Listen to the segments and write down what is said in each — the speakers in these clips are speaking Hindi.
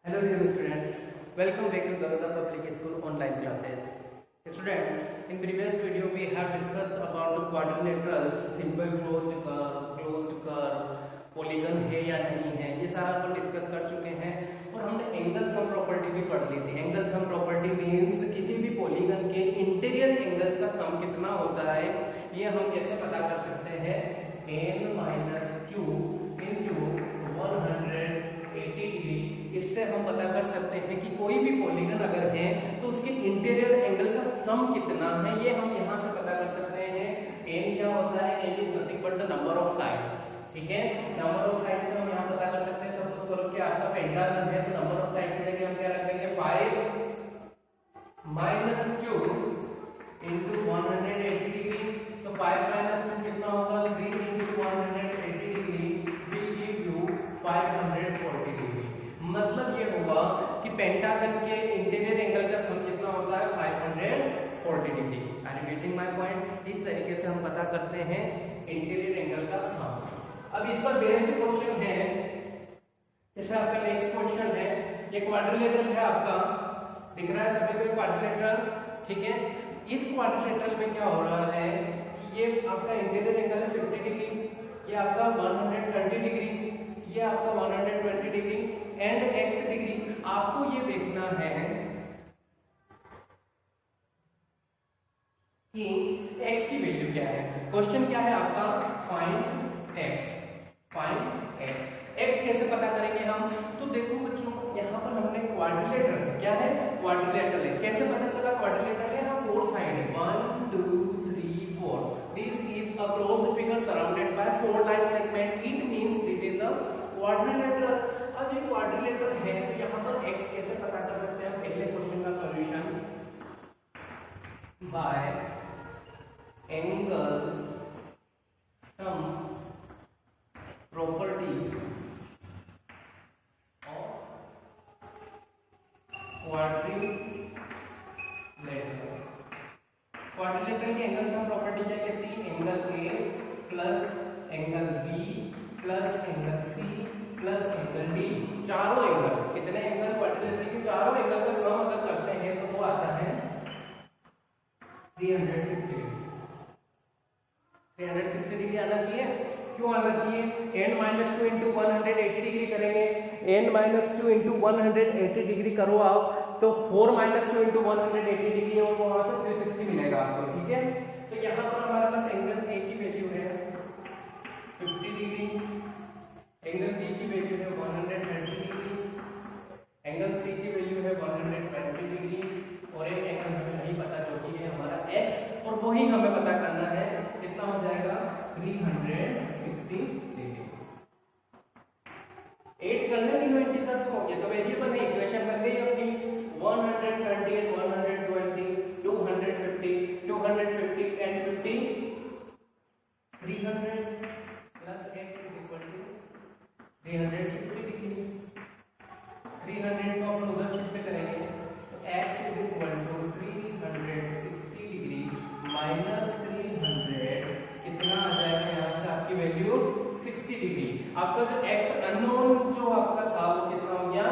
Hello dear students, welcome back to Garuda Public School online classes. Students, in previous video we have discussed about the quadrilaterals, simple closed curve, polygon है या नहीं है, ये सारा अपन डिस्कस कर चुके हैं। और हमने एंगल सम प्रॉपर्टी भी पढ़ ली थी। एंगल सम प्रॉपर्टी मीन्स किसी भी पॉलीगन के इंटीरियर एंगल्स का सम कितना होता है, ये हम कैसे पता कर सकते हैं। n-q into 180 डिग्री, इससे हम पता कर सकते हैं कि कोई भी पॉलीगन अगर है तो उसके इंटीरियर एंगल का सम कितना है, ये हम यहाँ से पता कर सकते हैं। n क्या होता है, n is nothing but the number of side. ठीक है, नंबर ऑफ साइड से हम यहाँ पता कर सकते हैं। सपोज करो कि आपका पेंटागन है तो नंबर ऑफ साइड के लिए हम क्या रख देंगे, 5 माइनस क्यू इंटू 180 डिग्री। तो 5 माइनस क्यू कितना होगा, 3 into 180 degree will give you 540 degree. मतलब ये होगा कि पेंटागन के इंटीरियर एंगल का सम कितना होता है, 540 degree. Are you getting my point. इस तरीके से हम पता करते हैं इंटीरियर एंगल का सम। अब इस पर बेस्ड क्वेश्चन है, जैसे आपका नेक्स्ट क्वेश्चन है, ये क्वाड्रिलेटरल है आपका, दिख रहा है सभी को क्वाड्रिलेटरल। ठीक है, इस क्वाड्रिलेटरल में क्या हो रहा है कि ये आपका इंटीरियर एंगल है 50 डिग्री, ये आपका 130 डिग्री, ये आपका 120 डिग्री एंड x डिग्री। आपको ये देखना है कि x की वैल्यू क्या है। क्वेश्चन क्या है आपका, find x। Find x। x कैसे पता करेंगे हम, तो देखो बच्चों यहाँ पर हमने क्वाड्रिलेटरल, क्या है, क्वाड्रिलेटरल है। कैसे पता चला क्वाड्रिलेटरल है, यहाँ 4 साइड है, 1 2 3 4। This is a closed figure surrounded by 4 line segment. It means this is a quadrilateral. अब ये क्वाड्रिलेटरल है तो यहाँ पर x कैसे पता कर सकते हैं। पहले क्वेश्चन का solution bye angle sum property of quadrilateral. Quadrilateral की एंगल सम प्रॉपर्टी क्या कहती है, angle a plus angle b plus angle c plus angle d। चारों एंगल, कितने एंगल क्वाड्रिलेटरल के, चारों एंगल का सम अगर करते हैं तो वो आता है 360 डिग्री। 360 डिग्री आना चाहिए। क्यों आना चाहिए, n-2 इंटू 180 डिग्री करेंगे, n-2 इंटू 180 डिग्री करो आप तो 4-2 इंटू 180 डिग्री और वहां से 360 मिलेगा आपको। ठीक है, तो यहाँ पर हमारे पास एंगल a की वैल्यू है 50 डिग्री, एंगल b की वैल्यू है 130 डिग्री, एंगल c की वैल्यू है 120 डिग्री और एक एंगल हमें नहीं पता जो कि है हमारा x, और वही हमें पता करना है कितना हो जाएगा, 360 डिग्री। 8 कर लें तीनों इंटीजर्स को, ये तो वेरिएबल है, इक्वेशन बन गई अपनी। 130 120 250 250 and 50 300 plus x is equal to 360 degree. 300 को अपन उधर शिफ्ट करेंगे तो x is equal to 360 degree minus 300 कितना आ जाएगा, यहाँ से आपकी वैल्यू 60 डिग्री। आपका जो x अननोन जो आपका था वो कितना हो गया,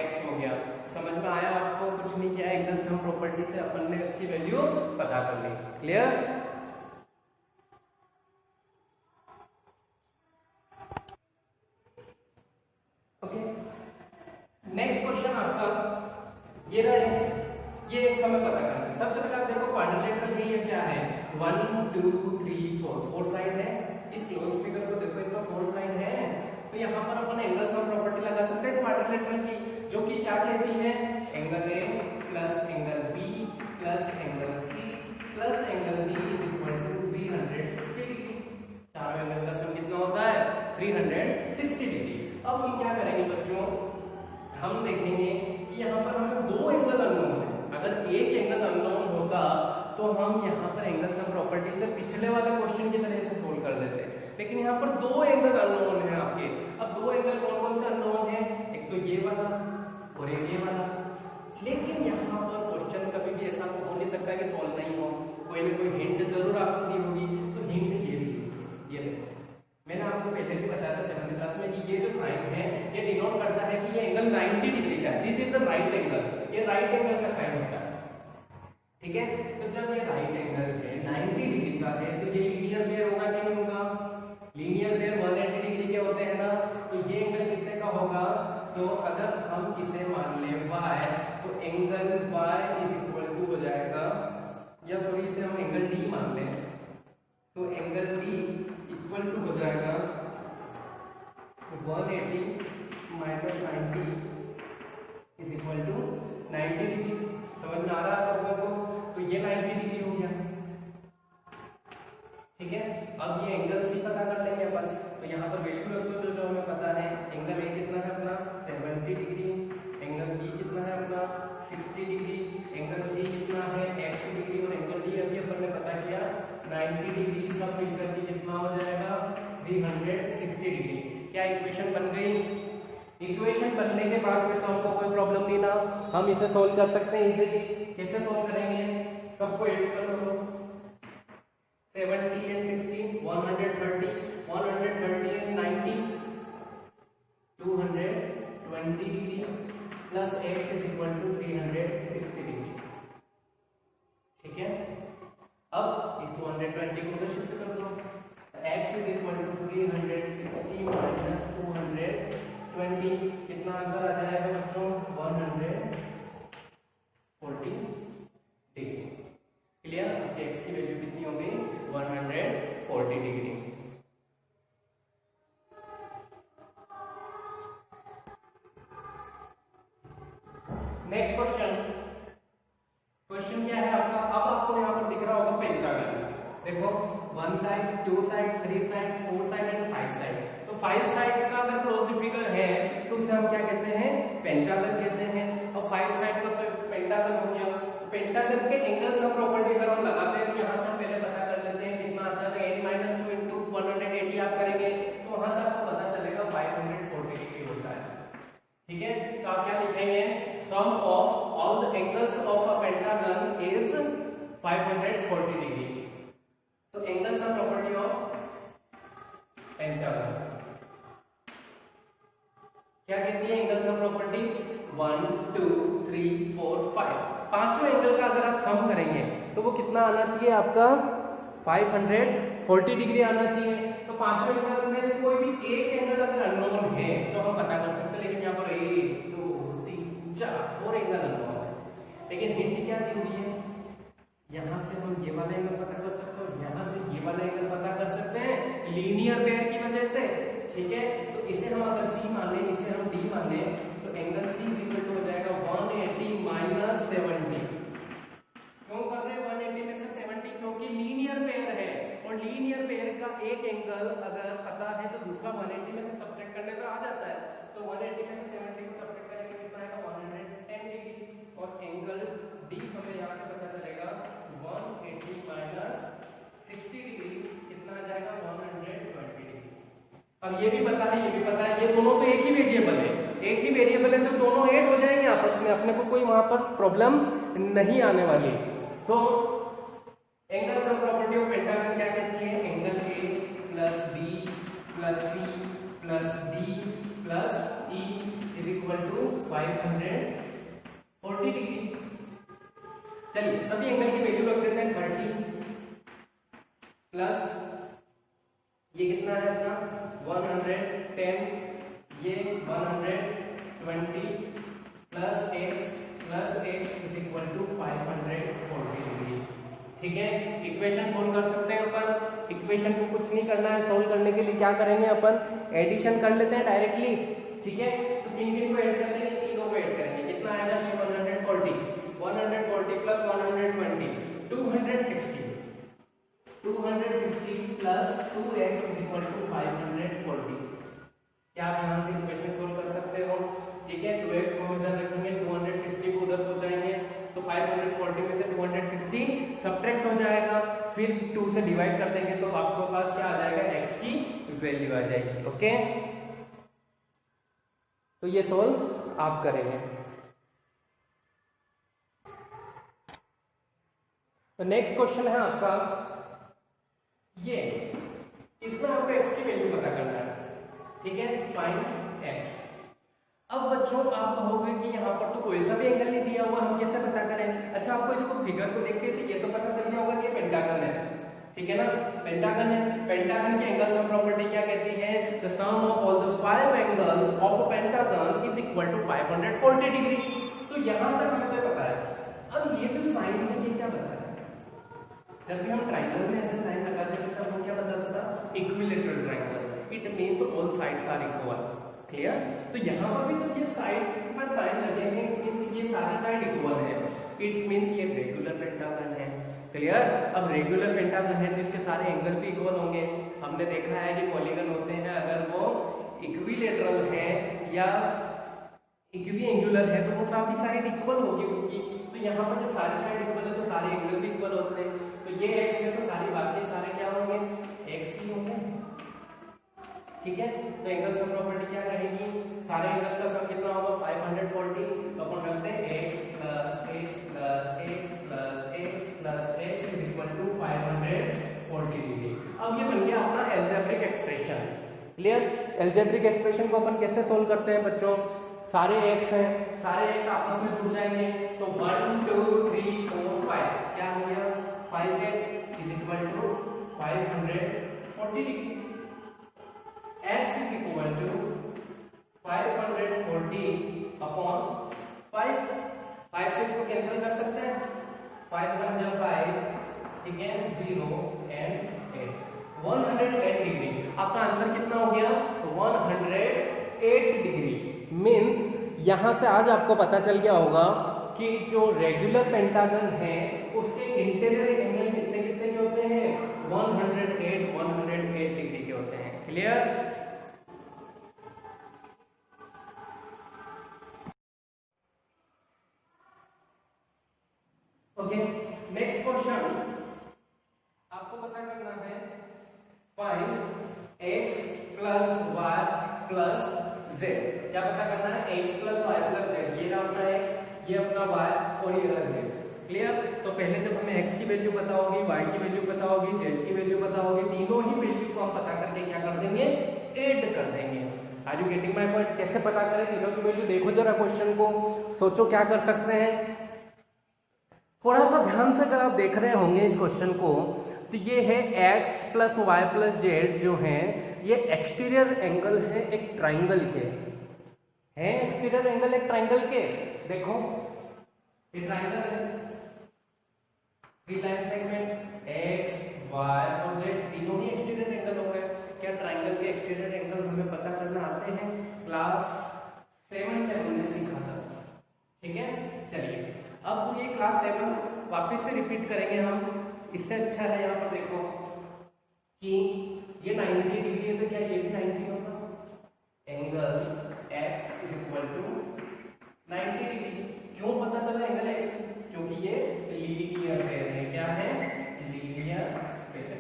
x हो गया। समझ में आया आपको, कुछ नहीं किया, एंगल सम प्रॉपर्टी से अपन ने उसकी वैल्यू पता कर ली। क्लियर। ओके, नेक्स्ट क्वेश्चन आपका ये रहा है, ये एक समय पता करना है। सबसे पहले आप देखो क्वाड्रिलेटरल है, ये क्या है, 1 2 3 4 साइड है। इस क्लोज फिगर को देखो, इसका 4 साइड है, तो यहाँ पर अपन एंगल सम प्रॉपर्टी लगा सकते हैं क्वाड्रिलेटरल की, जो कि क्या कहती है, angle a plus angle b plus angle c plus angle d is equal to 360 degree. चारों एंगल का सम कितना होता है, 360 डिग्री। अब हम क्या करेंगे बच्चों, हम देखेंगे कि यहाँ पर हमें 2 एंगल अननोन है। अगर एक एंगल अननोन होता तो हम यहाँ पर एंगल सम प्रॉपर्टी से पिछले वाले क्वेश्चन की तरह से सोल्व कर देते, लेकिन यहाँ पर 2 एंगल अननोन है आपके। अब 2 एंगल कौन कौन से अननोन है, एक तो ये वाला और एक ये वाला। लेकिन यहाँ पर क्वेश्चन कभी भी ऐसा तो हो नहीं सकता कि सॉल्व नहीं हो, कोई ना कोई हिंट जरूर आपको दी होगी, तो हिंट ये भी, ये देखो मैंने आपको पहले भी बताया था 7th क्लास में कि ये जो साइन है ये डिनोट करता है कि ये एंगल 90 डिग्री का है। This is the right angle, ये राइट एंगल का साइन होता है, ठीक है। तो जब ये राइट एंगल है 90 डिग्री का है तो ये लीनियर पेयर होगा कि नहीं होगा? लीनियर पेयर 180 डिग्री के होते हैं ना, तो ये एंगल कितने का होगा? तो अगर हम इसे मान ले y, तो angle y is equal to हो जाएगा, या सॉरी इसे हम एंगल d मान लें, तो एंगल d इक्वल टू हो जाएगा 180 minus 90 is equal to 90 degree. समझ में आ रहा है आप लोगों को? तो ये 90 डिग्री हो गया, ठीक है। अब ये एंगल सी पता कर लेंगे अपन, तो यहाँ पर वैल्यू रख दो जो हमें पता है। एंगल ए कितना है अपना 70 डिग्री, एंगल बी कितना है अपना 60 डिग्री, एंगल सी कितना है x डिग्री, और एंगल डी अभी अपन ने पता किया 90 डिग्री। सब मिलकर के कितना हो जाएगा 360 डिग्री। क्या इक्वेशन बन गई? इक्वेशन बनने के बाद में तो हमको कोई प्रॉब्लम नहीं ना, हम इसे सोल्व कर सकते हैं इजीली। कैसे सोल्व करेंगे? सबको ऐड कर लो, 70 and 60 130, 130 and 90 220 degree plus x is equal to 360 degree, ठीक है। अब इस 220 को उधर शिफ्ट कर दो, x is equal to 360 minus 220, कितना आंसर आ जाएगा बच्चों? 140 डिग्री। क्लियर? x की वैल्यू कितनी हो गई? 140 डिग्री। नेक्स्ट क्वेश्चन, क्वेश्चन क्या है आपका? अब आपको यहाँ पर दिख रहा होगा पेंटागन। देखो 1 side, 2 side, 3 side, 4 side and 5 side. तो 5 साइड का अगर क्लोज्ड फिगर है तो उसे हम क्या कहते हैं? पेंटागन कहते हैं। और 5 साइड का तो पेंटागन हो गया। पेंटागन के एंगल्स ऑफ प्रॉपर्टी अगर हम लगाते हैं तो यहाँ से हम पहले पता कर लेते हैं कितना आता है। n - 2 into 180 आप करेंगे तो वहां से आपको पता चलेगा 540 डिग्री होता है, ठीक है। तो आप क्या लिखेंगे? Sum of all the angles of a pentagon is 540 degree. तो angles of property of pentagon क्या कहती है? एंगल्स ऑफ प्रॉपर्टी 1 2 3 4 5, पांचों एंगल का अगर आप सम करेंगे तो वो कितना आना चाहिए आपका? 540 डिग्री आना चाहिए। तो पांचों एंगल में से कोई भी एक एंगल अगर अननोन है तो हम पता कर सकते हैं, लेकिन यहाँ पर 1 2 3 4 एंगल अननोन है। लेकिन हिंट क्या दी हुई है? यहाँ से हम ये वाला एंगल पता कर सकते हैं, यहाँ से ये वाला एंगल पता कर सकते हैं लीनियर पेयर की वजह से, ठीक है। तो इसे हम अगर सी मान लें, इसे हम डी मान लें, तो एंगल सी इक्वल टू हो जाएगा 180 माइनस 70। क्यों कर रहे हैं 180 में से 70? क्योंकि लीनियर पेयर है, और लीनियर पेयर का एक एंगल अगर पता है तो दूसरा 180 में से सब्ट्रैक्ट करने पे आ जाता है। तो 180 में से 70 को सब्ट्रैक्ट करेंगे कितना आएगा? 110 डिग्री। और एंगल डी हमें यहाँ से पता चलेगा 180 माइनस 60 डिग्री कितना आ जाएगा? 120 डिग्री। अब ये भी पता है, ये भी पता है, ये दोनों तो एक ही वेरिएबल है, एक ही वेरिएबल है, तो दोनों ऐड हो जाएंगे आपस में, अपने को कोई वहां पर प्रॉब्लम नहीं आने वाली। तो angles of property of pentagon क्या कहती है? Angle A plus B plus C plus D plus E is equal to 540 degree. चलिए सभी एंगल की वैल्यू रख देते हैं 30 प्लस ये कितना है अपना 110, ये 120 plus x is equal to 540 degree, ठीक है। इक्वेशन सोल्व कर सकते हैं अपन। इक्वेशन को कुछ नहीं करना है, सोल्व करने के लिए क्या करेंगे अपन? एडिशन कर लेते हैं डायरेक्टली, ठीक है। तो किन किन को ऐड कर लेंगे? तीनों को ऐड करेंगे। कितना आएगा? ये 140 plus 120 260 plus 2x is equal to 540। क्या आप यहाँ से इक्वेशन सोल्व कर सकते हो? ठीक है, 2x को उधर रखेंगे, 260 को उधर पहुंचाएंगे, तो 540 में से 260 सब्ट्रैक्ट हो जाएगा, फिर 2 से डिवाइड कर देंगे तो आपको पास क्या आ जाएगा? x की वैल्यू आ जाएगी। ओके, तो ये सोल्व आप करेंगे। तो नेक्स्ट क्वेश्चन है आपका ये इसमें आपको x की वैल्यू पता करना है, ठीक है, फाइंड x। अब बच्चों आप कहोगे कि यहाँ पर तो कोई सा भी एंगल नहीं दिया हुआ, हम कैसे पता करें? अच्छा, आपको इसको फिगर को देख के ये तो पता चल गया होगा कि पेंटागन है, ठीक है ना, पेंटागन है। पेंटागन की एंगल सम प्रॉपर्टी क्या कहती है? The sum of all the 5 angles of a pentagon is equal to 540 degree. तो यहां तक हमें पता है। अब ये जो साइन है ये क्या बताता है? जब भी हम ट्रायंगल में ऐसे साइन लगाते थे तब हम क्या बताता था? Equilateral triangle, it means all sides are equal. Clear? तो यहाँ पर भी जब ये साइड पर साइन लगेंगे मींस ये सारी साइड इक्वल है, इट मींस ये रेगुलर पेंटागन है। क्लियर? अब रेगुलर पेंटागन है तो इसके सारे एंगल भी इक्वल होंगे। हमने देखा है कि पॉलीगन होते हैं अगर वो इक्विलैटरल है या इक्विएंगुलर है तो वो सारी साइड इक्वल होगी उनकी। तो यहाँ पर जब सारी साइड इक्वल है तो सारे एंगल भी इक्वल होते हैं। तो ये x है तो सारी बाकी सारे क्या होंगे? x ही होंगे, ठीक है। तो एंगल सम प्रॉपर्टी क्या रहेगी? सारे एंगल का सम कितना होगा? 540। तो अपन रखते हैं x plus x plus x plus x plus x is equal to 540 degree. अब ये बन गया अपना algebraic expression. Clear? Algebraic expression को अपन कैसे सोल्व करते हैं बच्चों? सारे x हैं, सारे x आपस में जुड़ जाएंगे तो 1 2 3 4 5 क्या हो गया? 5x is equal to 540 degree. x is equal to 540 upon 5। 5 से इसको कैंसिल कर सकते हैं, 5 1 जा 5, ठीक है, 0 एंड 8, 108 डिग्री। आपका आंसर कितना हो गया? 108 डिग्री। मीन्स यहां से आज आपको पता चल गया होगा कि जो रेगुलर पेंटागन है उसके इंटीरियर एंगल कितने कितने के होते हैं? 108 डिग्री के होते हैं। क्लियर? ओके, नेक्स्ट क्वेश्चन आपको पता करना है find x plus y plus z। क्या पता करना है? x plus y plus z। ये रहा अपना x, ये अपना y और ये रहा z। क्लियर? तो पहले जब हमें x की वैल्यू पता होगी, y की वैल्यू पता होगी, z की वैल्यू पता होगी, तीनों ही वैल्यू को हम पता करके क्या कर देंगे? ऐड कर देंगे। Are you getting my point? कैसे पता करें तीनों की वैल्यू? देखो जरा क्वेश्चन को, सोचो क्या कर सकते हैं। थोड़ा सा ध्यान से अगर आप देख रहे होंगे इस क्वेश्चन को तो ये है x plus y plus z जो है ये एक्सटीरियर एंगल है एक ट्राइंगल के, है एक्सटीरियर एंगल एक ट्राइंगल के। देखो ये ट्राइंगल है, three line segment x y और z तीनों ही एक्सटीरियर एंगल हो गए। क्या ट्राइंगल के एक्सटीरियर एंगल हमें पता करना आते हैं? क्लास 7 में हमने सीखा था, ठीक है। चलिए अब ये क्लास 7 वापस से रिपीट करेंगे हम। इससे अच्छा है यहाँ पर देखो कि ये 90 डिग्री है तो क्या ये भी 90 होगा? Angle x is equal to 90 degree. क्यों पता चला एंगल x? क्योंकि ये लीनियर पेयर है। क्या है? Linear pair.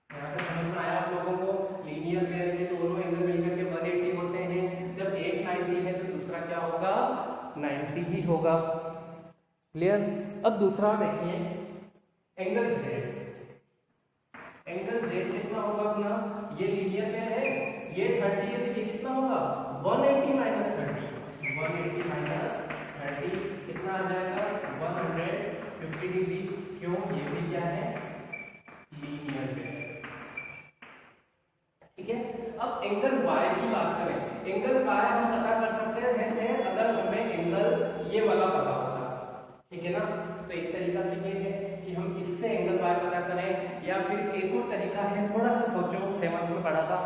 यहाँ पे समझ में आया आप लोगों को? लीनियर पेयर के दोनों एंगल मिलकर के 180 होते हैं। जब एक 90 है तो दूसरा क्या होगा? 90 ही होगा। क्लियर? अब दूसरा देखिए एंगल z। एंगल z कितना होगा अपना? ये लीनियर पेयर है, ये 30 है तो ये कितना होगा? 180 माइनस 30, 180 माइनस 30 कितना आ जाएगा? 150 डिग्री। क्यों? ये भी क्या है? लीनियर पेयर, ठीक है। अब एंगल y की बात करें, एंगल y हम पता कर सकते हैं अगर हमें एंगल ये वाला पता होगा, ठीक है ना। तो एक तरीका तो ये है कि हम इससे एंगल y पता करें, या फिर एक और तरीका है, थोड़ा सा सोचो, 7th में पढ़ा था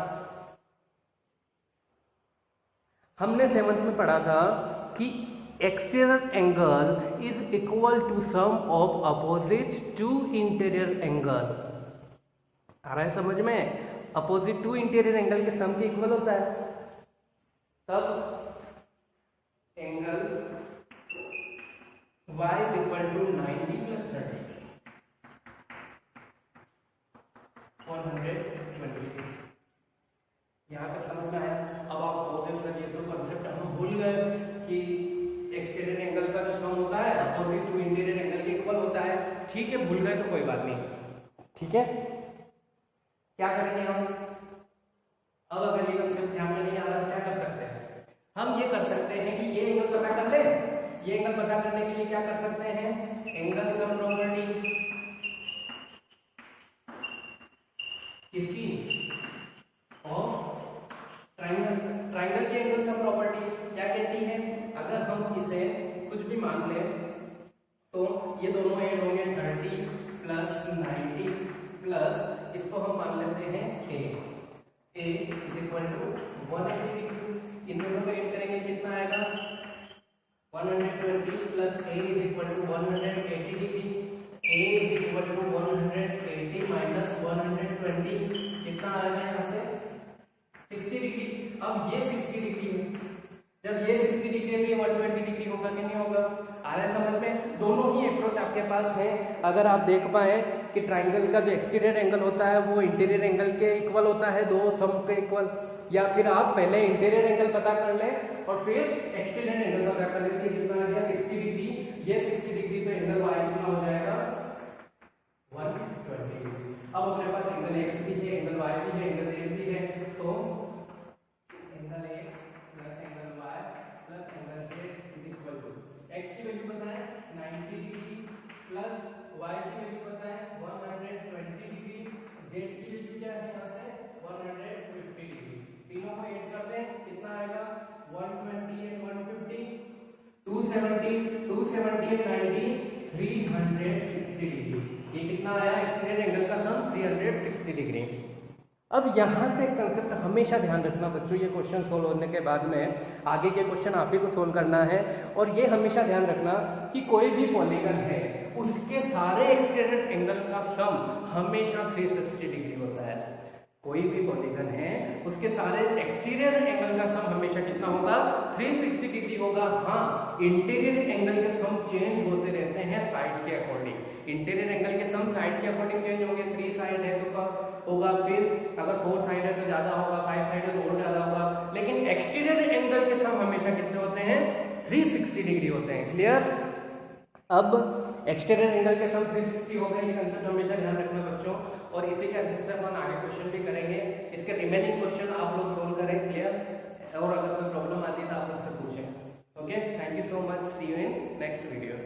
हमने, 7th में पढ़ा था कि exterior angle is equal to sum of opposite to interior angle. आ रहा है समझ में? अपोजिट टू इंटीरियर एंगल के सम के इक्वल होता है। तब angle y is equal to 90 plus 30, 120। यहाँ पे समझ में आया? अब आप बोलते सर ये तो कंसेप्ट हम भूल गए कि एक्सटीरियर एंगल का जो सम होता है अपोजिट टू इंटीरियर एंगल के इक्वल होता है। ठीक है, भूल गए तो कोई बात नहीं, ठीक है। क्या करेंगे हम? अब अगर ये कंसेप्ट ध्यान में नहीं आ रहा क्या कर सकते हैं? हम ये कर सकते हैं कि ये एंगल पता कर ले। ये एंगल पता करने के लिए क्या कर सकते हैं? एंगल सम प्रॉपर्टी किसकी? Of triangle. ट्राइंगल की एंगल सम प्रॉपर्टी क्या कहती है? अगर हम इसे कुछ भी मान ले तो ये दोनों ऐड होंगे 30 प्लस 90 प्लस इसको हम मान लेते हैं a is equal to 180 degree. इन दोनों को ऐड करेंगे कितना आएगा? 120 plus a is equal to 180 degree. a is equal to 180 minus 120 कितना आएगा यहाँ से? 60 डिग्री। अब ये 60 डिग्री है, जब ये 60 डिग्री है तो ये 120 डिग्री होगा कि नहीं होगा? आ रहा है समझ में? दोनों ही अप्रोच आपके पास है। अगर आप देख पाए कि ट्राइंगल का जो एक्सटीरियर एंगल होता है वो इंटीरियर एंगल के इक्वल होता है, दो सम के इक्वल, या फिर आप पहले इंटीरियर एंगल पता कर ले और फिर एक्सटीरियर एंगल पता कर लेते हैं। कितना आ गया? 60 डिग्री। ये 60 डिग्री तो एंगल y कितना हो जाएगा? 120 डिग्री। अब अपने पास एंगल x भी है, एंगल y भी है, एंगल z भी है, तो angle x plus angle y plus angle z is equal to x की वैल्यू पता है 90 डिग्री प्लस y की वैल्यू पता है 120 डिग्री, z की वैल्यू क्या है यहाँ से? 150 डिग्री। तीनों को ऐड कर दें कितना आएगा? 120 एंड 150 270 270 एंड 90 360 डिग्री। ये कितना आया? एक्सटीरियर एंगल का सम 360 डिग्री। अब यहाँ से कंसेप्ट हमेशा ध्यान रखना बच्चों, ये क्वेश्चन सोल्व होने के बाद में आगे के क्वेश्चन आप ही को सोल्व करना है। और ये हमेशा ध्यान रखना कि कोई भी पॉलीगन है उसके सारे एक्सटीरियर एंगल का सम हमेशा 360 डिग्री होता है। कोई भी पॉलीगन है उसके सारे एक्सटीरियर एंगल का सम हमेशा कितना होगा? 360 डिग्री होगा। हाँ, इंटीरियर एंगल के सम चेंज होते रहते हैं साइड के अकॉर्डिंग। इंटीरियर एंगल के सम साइड के अकॉर्डिंग चेंज होंगे। 3 साइड है तो होगा, फिर अगर 4 साइड है तो ज्यादा होगा, 5 साइड है तो और ज्यादा होगा। लेकिन एक्सटीरियर एंगल के सम हमेशा कितने होते हैं? 360 डिग्री होते हैं। क्लियर? अब एक्सटीरियर एंगल के सम 360 हो गए, ये कंसेप्ट हमेशा ध्यान रखना बच्चों। और इसी के आधार पर हम आगे क्वेश्चन भी करेंगे। इसके रिमेनिंग क्वेश्चन आप लोग सोल्व करें। क्लियर? और अगर कोई प्रॉब्लम आती है तो आप मुझसे पूछें। Okay, thank you so much, see you in next video.